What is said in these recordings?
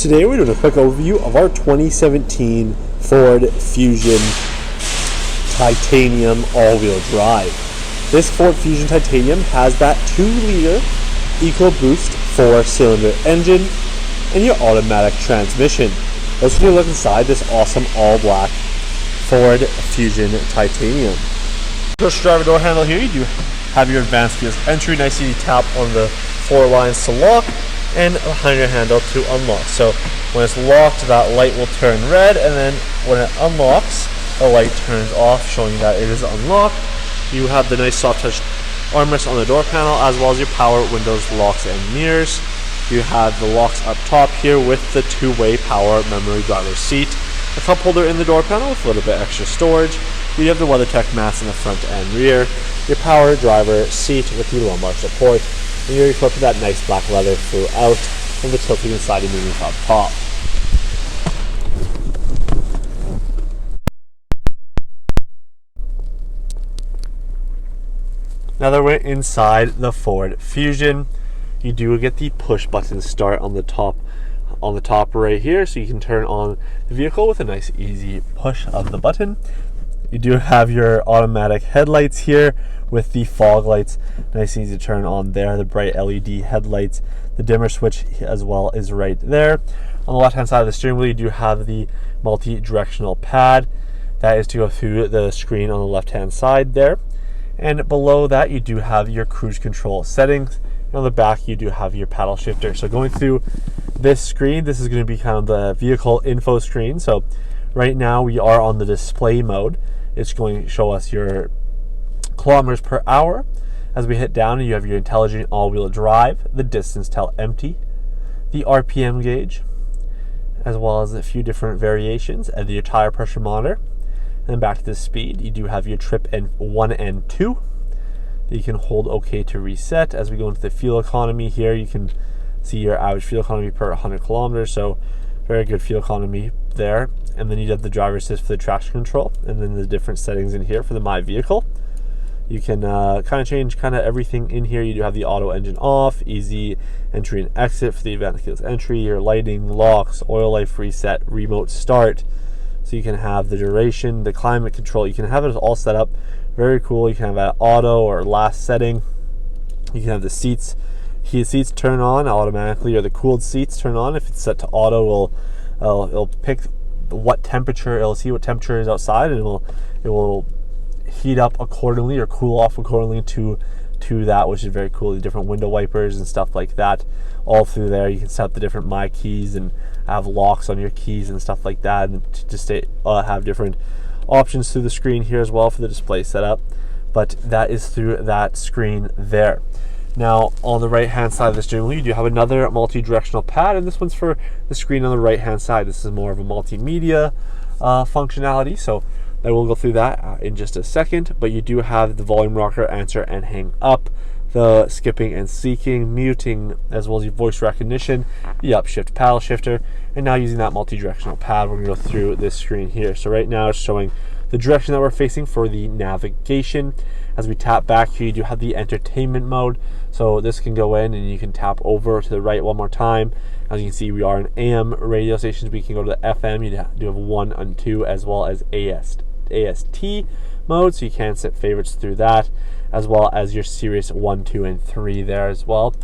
Today we're doing a quick overview of our 2017 Ford Fusion Titanium all-wheel drive. This Ford Fusion Titanium has that 2-liter EcoBoost 4-cylinder engine and your automatic transmission. Let's take a look inside this awesome all-black Ford Fusion Titanium. Push driver door handle here, you do have your advanced keyless entry, nice easy tap on the 4 lines to lock and behind your handle to unlock. So when it's locked, that light will turn red, and then when it unlocks, the light turns off, showing that it is unlocked. You have the nice soft touch armrest on the door panel, as well as your power windows, locks, and mirrors. You have the locks up top here with the 2-way power memory driver's seat. A cup holder in the door panel with a little bit extra storage. You have the WeatherTech mats in the front and rear. Your power driver seat with the lumbar support. And you're equipped with that nice black leather throughout, and the tilting and sliding moonroof up top. Now that we're inside the Ford Fusion, you do get the push button start on the top right here, so you can turn on the vehicle with a nice easy push of the button. You do have your automatic headlights here with the fog lights, nice and easy to turn on there. The bright LED headlights, the dimmer switch as well is right there. On the left hand side of the steering wheel, you do have the multi-directional pad. That is to go through the screen on the left hand side there. And below that, you do have your cruise control settings. And on the back, you do have your paddle shifter. So going through this screen, this is going to be kind of the vehicle info screen. So right now we are on the display mode. It's going to show us your kilometers per hour. As we hit down, you have your intelligent all-wheel drive, the distance tell empty, the RPM gauge, as well as a few different variations, and your tire pressure monitor. And then back to the speed, you do have your trip and 1 and 2. You can hold OK to reset. As we go into the fuel economy here, you can see your average fuel economy per 100 kilometers. So very good fuel economy there. And then you have the driver assist for the traction control, and then the different settings in here for the My Vehicle. You can kind of change everything in here. You do have the auto engine off, easy entry and exit for the advanced keyless entry, your lighting, locks, oil life reset, remote start. So you can have the duration, the climate control. You can have it all set up. Very cool. You can have that auto or last setting. You can have the seats. Heated seats turn on automatically, or the cooled seats turn on. If it's set to auto, it'll pick what temperature. It'll see what temperature is outside, and it will heat up accordingly or cool off accordingly to that, which is very cool. The different window wipers and stuff like that, all through there. You can set up the different My Keys and have locks on your keys and stuff like that, and to have different options through the screen here as well for the display setup. But that is through that screen there. Now on the right hand side of the steering wheel, you do have another multi-directional pad, and this one's for the screen on the right hand side. This is more of a multimedia functionality, so I will go through that in just a second. But you do have the volume rocker, answer and hang up, the skipping and seeking, muting, as well as your voice recognition, the upshift paddle shifter. And now using that multi-directional pad, we're going to go through this screen here. So right now it's showing the direction that we're facing for the navigation. As we tap back here, you do have the entertainment mode. So this can go in and you can tap over to the right one more time. As you can see, we are in AM radio stations. We can go to the FM. You do have 1 and 2, as well as AST mode. So you can set favorites through that, as well as your Sirius 1, 2, and 3 there as well.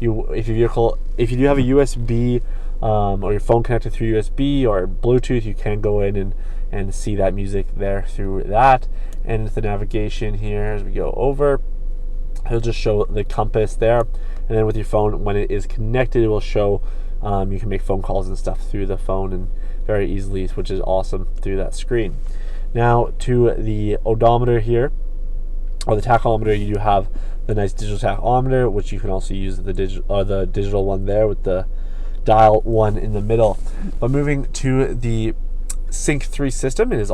If you do have a USB or your phone connected through USB or Bluetooth, you can go in and see that music there through that. And the navigation here, as we go over, it'll just show the compass there. And then with your phone, when it is connected, it will show you can make phone calls and stuff through the phone and very easily, which is awesome through that screen. Now to the odometer here, or the tachometer, you do have the nice digital tachometer, which you can also use the digital one there with the dial 1 in the middle. But moving to the Sync 3 system, it's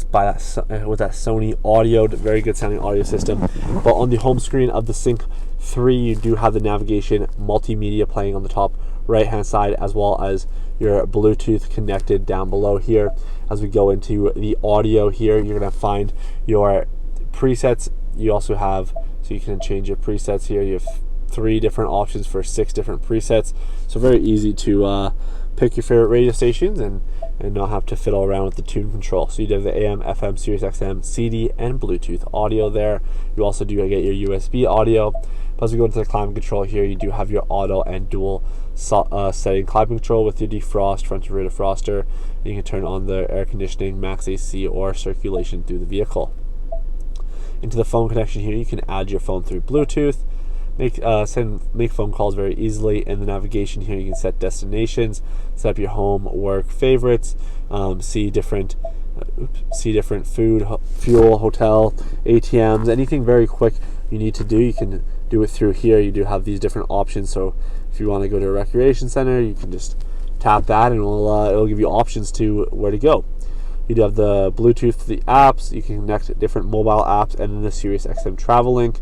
by with that Sony audio, very good sounding audio system. But on the home screen of the Sync 3, you do have the navigation multimedia playing on the top right hand side, as well as your Bluetooth connected down below here. As we go into the audio here, you're going to find your presets. You also have, so you can change your presets here. You have 3 different options for 6 different presets, so very easy to pick your favorite radio stations and not have to fiddle around with the tune control. So you do have the AM, FM, Sirius XM, CD, and Bluetooth audio there. You also do get your USB audio. As we go into the climate control here, you do have your auto and dual setting climate control with your defrost, front and rear defroster. You can turn on the air conditioning, max AC, or circulation through the vehicle. Into the phone connection here, you can add your phone through Bluetooth, make phone calls very easily. In the navigation here, you can set destinations, set up your home, work, favorites, see different food, fuel, hotel, ATMs, anything very quick you need to do, you can do it through here. You do have these different options, so if you want to go to a recreation center, you can just tap that and it'll give you options to where to go. You do have the Bluetooth, the apps, you can connect different mobile apps, and then the Sirius XM travel link.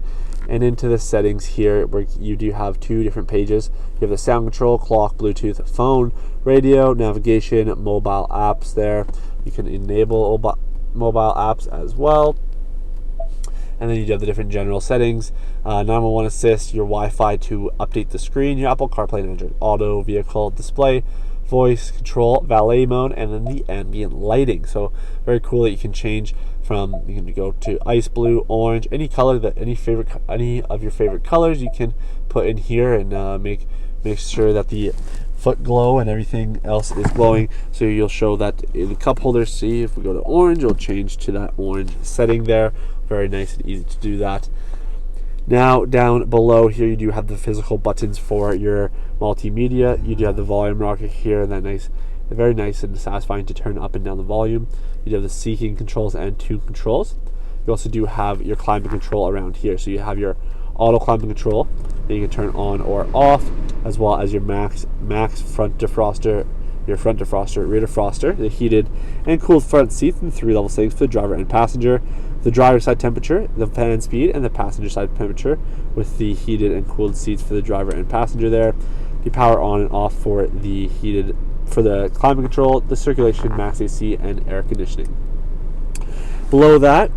And into the settings here, where you do have two different pages. You have the sound control, clock, Bluetooth, phone, radio, navigation, mobile apps there. You can enable mobile apps as well. And then you do have the different general settings, 911 assist, your Wi-Fi to update the screen, your Apple CarPlay and Android Auto, vehicle display, voice control, valet mode, and then the ambient lighting. So very cool that you can change from, you can go to ice blue, orange, any color that any of your favorite colors you can put in here, and make sure that the foot glow and everything else is glowing. So you'll show that in the cup holder. See, if we go to orange, it'll change to that orange setting there. Very nice and easy to do that. Now down below here, you do have the physical buttons for your multimedia. You do have the volume rocker here, and that very nice and satisfying to turn up and down the volume. You do have the seeking controls and tune controls. You also do have your climate control around here. So you have your auto climate control that you can turn on or off, as well as your max front defroster, your front defroster, rear defroster, the heated and cooled front seats, and 3 level settings for the driver and passenger. The driver's side temperature, the fan speed, and the passenger side temperature, with the heated and cooled seats for the driver and passenger there. The power on and off for the climate control, the circulation, max AC, and air conditioning. Below that,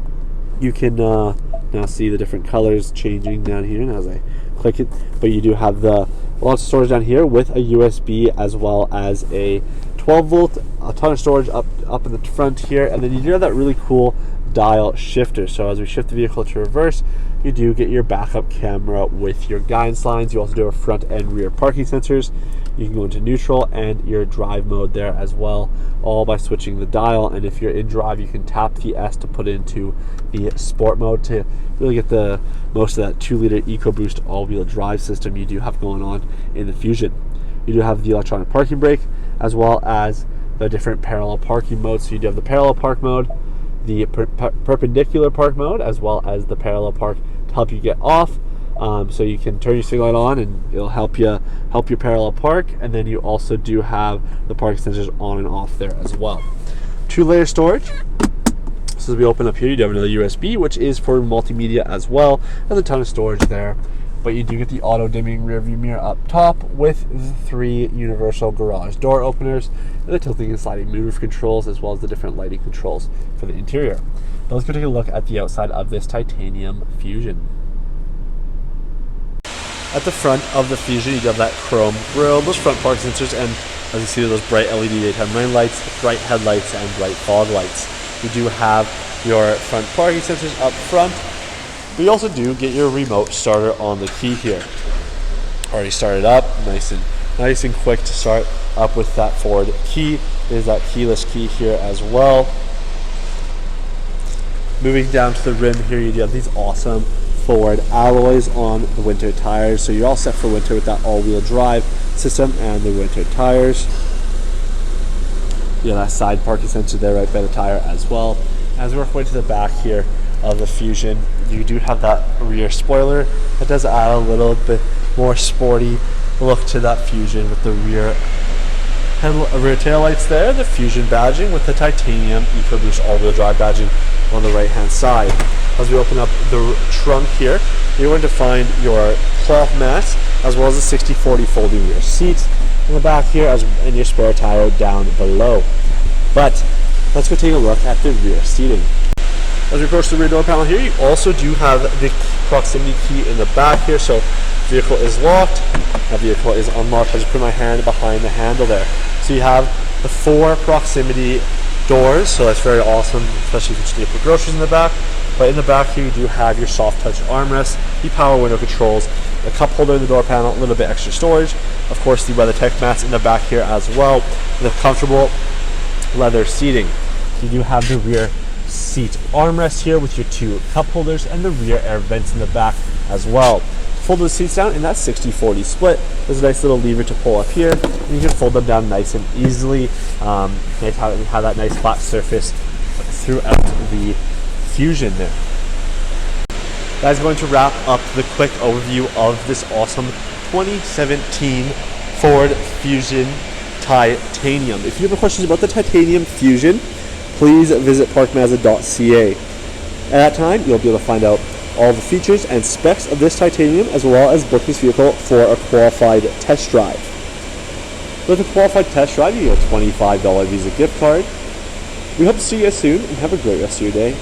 you can now see the different colors changing down here as I click it. But you do have the lots of storage down here with a USB, as well as a 12 volt, a ton of storage up in the front here, and then you do have that really cool dial shifter. So as we shift the vehicle to reverse, you do get your backup camera with your guidance lines. You also do have front and rear parking sensors. You can go into neutral and your drive mode there as well, all by switching the dial. And if you're in drive, you can tap the S to put into the sport mode to really get the most of that 2-liter EcoBoost all-wheel drive system you do have going on in the Fusion. You do have the electronic parking brake, as well as the different parallel parking modes. So you do have the parallel park mode, the perpendicular park mode, as well as the parallel park to help you get off. So you can turn your signal light on and it'll help you parallel park. And then you also do have the parking sensors on and off there as well. 2-layer storage. So as we open up here, you do have another USB, which is for multimedia as well. There's a ton of storage there. But you do get the auto dimming rear view mirror up top with the 3 universal garage door openers, and the tilting and sliding moonroof controls, as well as the different lighting controls for the interior. Now let's go take a look at the outside of this titanium Fusion. At the front of the Fusion, you do have that chrome grille, those front park sensors, and as you see, those bright LED daytime running lights, bright headlights, and bright fog lights. You do have your front parking sensors up front. But you also do get your remote starter on the key here. Already started up, nice and quick to start up with that forward key. There's that keyless key here as well. Moving down to the rim here, you do have these awesome forward alloys on the winter tires. So you're all set for winter with that all-wheel drive system and the winter tires. You have that side parking sensor there right by the tire as well. As we work way to the back here of the Fusion, you do have that rear spoiler that does add a little bit more sporty look to that Fusion with the rear tail lights there, the Fusion badging with the titanium EcoBoost all-wheel drive badging on the right hand side. As we open up the trunk here, you're going to find your cloth mats, as well as the 60/40 folding rear seats in the back here, and your spare tire down below. But let's go take a look at the rear seating. As we approach the rear door panel here, you also do have the proximity key in the back here. So vehicle is locked, the vehicle is unlocked. I just put my hand behind the handle there. So you have the 4 proximity doors, so that's very awesome, especially if you just need to put groceries in the back. But in the back here, you do have your soft touch armrest, the power window controls, a cup holder in the door panel, a little bit extra storage. Of course, the WeatherTech mats in the back here as well, the comfortable leather seating. You do have the rear seat armrest here with your 2 cup holders and the rear air vents in the back as well. Fold the seats down in that 60-40 split. There's a nice little lever to pull up here, and you can fold them down nice and easily. Have that nice flat surface throughout the Fusion there. That's going to wrap up the quick overview of this awesome 2017 Ford Fusion Titanium. If you have questions about the Titanium Fusion, please visit parkmazda.ca. At that time, you'll be able to find out all the features and specs of this Titanium, as well as book this vehicle for a qualified test drive. With a qualified test drive, you get a $25 Visa gift card. We hope to see you guys soon, and have a great rest of your day.